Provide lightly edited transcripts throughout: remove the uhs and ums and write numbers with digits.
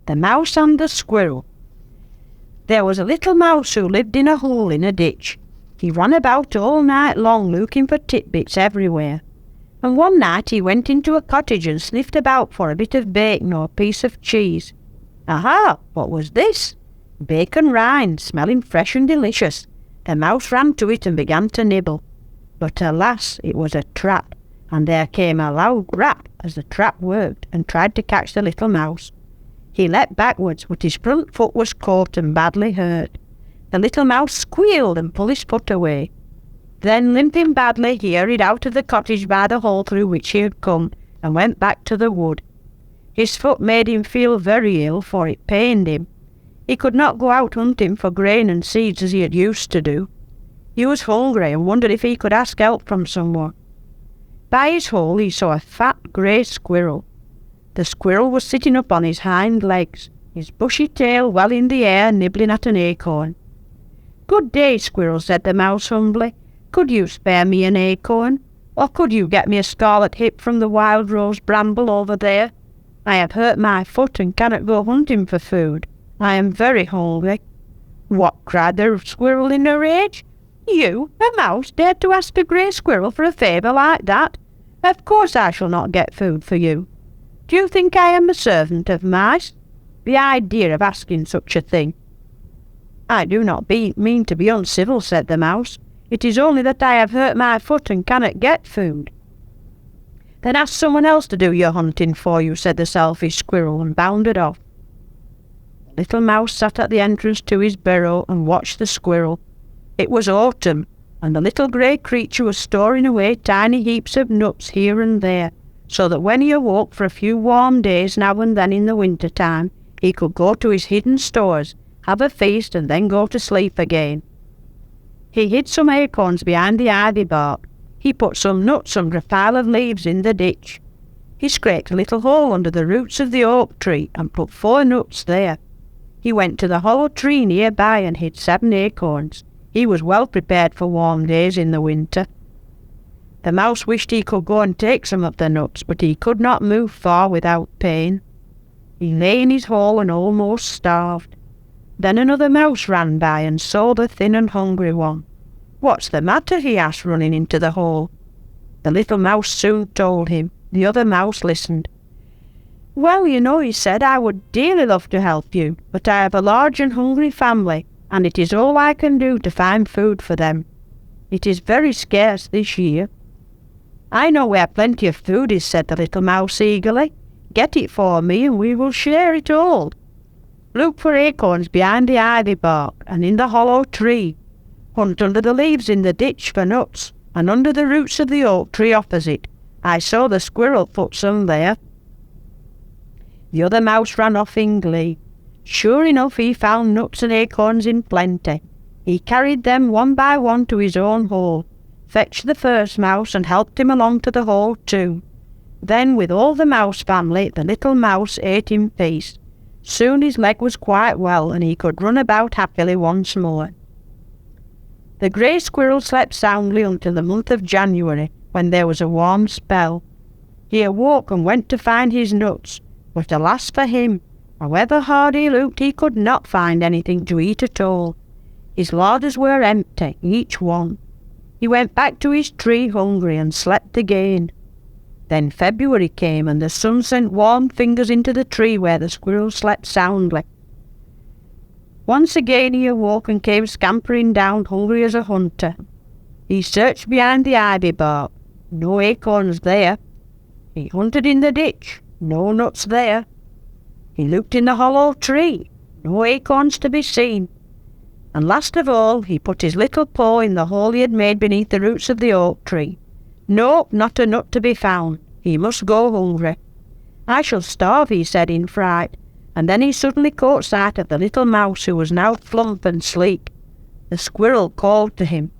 The Mouse and the Squirrel. There was a little mouse who lived in a hole in a ditch. He ran about all night long looking for titbits everywhere. And one night he went into a cottage and sniffed about for a bit of bacon or a piece of cheese. Aha! What was this? Bacon rind, smelling fresh and delicious. The mouse ran to it and began to nibble. But alas, it was a trap, and there came a loud rap as the trap worked and tried to catch the little mouse. He leapt backwards, but his front foot was caught and badly hurt. The little mouse squealed and pulled his foot away. Then, limping badly, he hurried out of the cottage by the hole through which he had come, and went back to the wood. His foot made him feel very ill, for it pained him. He could not go out hunting for grain and seeds as he had used to do. He was hungry and wondered if he could ask help from someone. By his hole he saw a fat grey squirrel. The squirrel was sitting up on his hind legs, his bushy tail well in the air, nibbling at an acorn. "Good day, Squirrel," said the mouse humbly. "Could you spare me an acorn? Or could you get me a scarlet hip from the wild rose bramble over there? I have hurt my foot and cannot go hunting for food. I am very hungry." "What?" cried the squirrel in a rage. "You, a mouse, dared to ask a grey squirrel for a favour like that? Of course I shall not get food for you. Do you think I am a servant of mice? The idea of asking such a thing!" "I do not mean to be uncivil," said the mouse. "It is only that I have hurt my foot and cannot get food." "Then ask someone else to do your hunting for you," said the selfish squirrel, and bounded off. The little mouse sat at the entrance to his burrow and watched the squirrel. It was autumn, and the little grey creature was storing away tiny heaps of nuts here and there, so that when he awoke for a few warm days now and then in the winter time, he could go to his hidden stores, have a feast, and then go to sleep again. He hid some acorns behind the ivy bark. He put some nuts under a pile of leaves in the ditch. He scraped a little hole under the roots of the oak tree and put 4 nuts there. He went to the hollow tree nearby and hid 7 acorns. He was well prepared for warm days in the winter. The mouse wished he could go and take some of the nuts, but he could not move far without pain. He lay in his hole and almost starved. Then another mouse ran by and saw the thin and hungry one. "What's the matter?" he asked, running into the hole. The little mouse soon told him. The other mouse listened. "Well, you know," he said, "I would dearly love to help you, but I have a large and hungry family, and it is all I can do to find food for them. It is very scarce this year." "I know where plenty of food is," said the little mouse eagerly. "Get it for me and we will share it all. Look for acorns behind the ivy bark and in the hollow tree. Hunt under the leaves in the ditch for nuts, and under the roots of the oak tree opposite. I saw the squirrel put some there." The other mouse ran off in glee. Sure enough, he found nuts and acorns in plenty. He carried them one by one to his own hole, fetched the first mouse and helped him along to the hole too. Then, with all the mouse family, the little mouse ate in peace. Soon his leg was quite well, and he could run about happily once more. The grey squirrel slept soundly until the month of January, when there was a warm spell. He awoke and went to find his nuts, but alas for him! However hard he looked, he could not find anything to eat at all. His larders were empty, each one. He went back to his tree hungry and slept again. Then February came, and the sun sent warm fingers into the tree where the squirrel slept soundly. Once again he awoke and came scampering down, hungry as a hunter. He searched behind the ivy bark. No acorns there. He hunted in the ditch. No nuts there. He looked in the hollow tree. No acorns to be seen. And last of all, he put his little paw in the hole he had made beneath the roots of the oak tree. No, not a nut to be found. He must go hungry. "I shall starve," he said in fright, and then he suddenly caught sight of the little mouse, who was now plump and sleek. The squirrel called to him.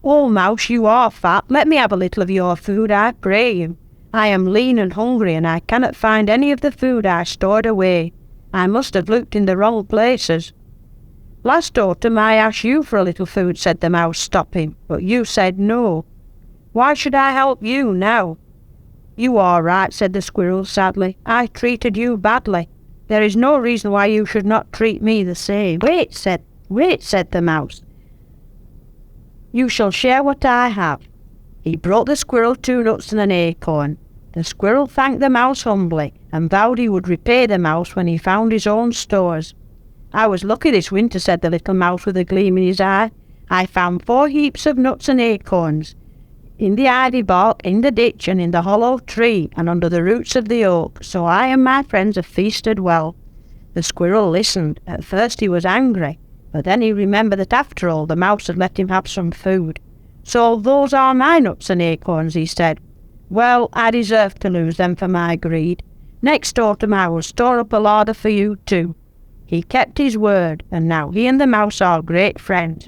"Oh, mouse, you are fat. Let me have a little of your food, I pray you. I am lean and hungry, and I cannot find any of the food I stored away. I must have looked in the wrong places." "Last autumn I asked you for a little food," said the mouse, stopping, "but you said no. Why should I help you now?" "You are right," said the squirrel sadly. "I treated you badly. There is no reason why you should not treat me the same." Wait, said the mouse. "You shall share what I have." He brought the squirrel 2 nuts and an acorn. The squirrel thanked the mouse humbly and vowed he would repay the mouse when he found his own stores. "I was lucky this winter," said the little mouse with a gleam in his eye. "I found 4 heaps of nuts and acorns, in the ivy bark, in the ditch, and in the hollow tree, and under the roots of the oak, so I and my friends have feasted well." The squirrel listened. At first he was angry, but then he remembered that after all the mouse had let him have some food. "So those are my nuts and acorns," he said. "Well, I deserve to lose them for my greed. Next autumn I will store up a larder for you too." He kept his word, and now he and the mouse are great friends.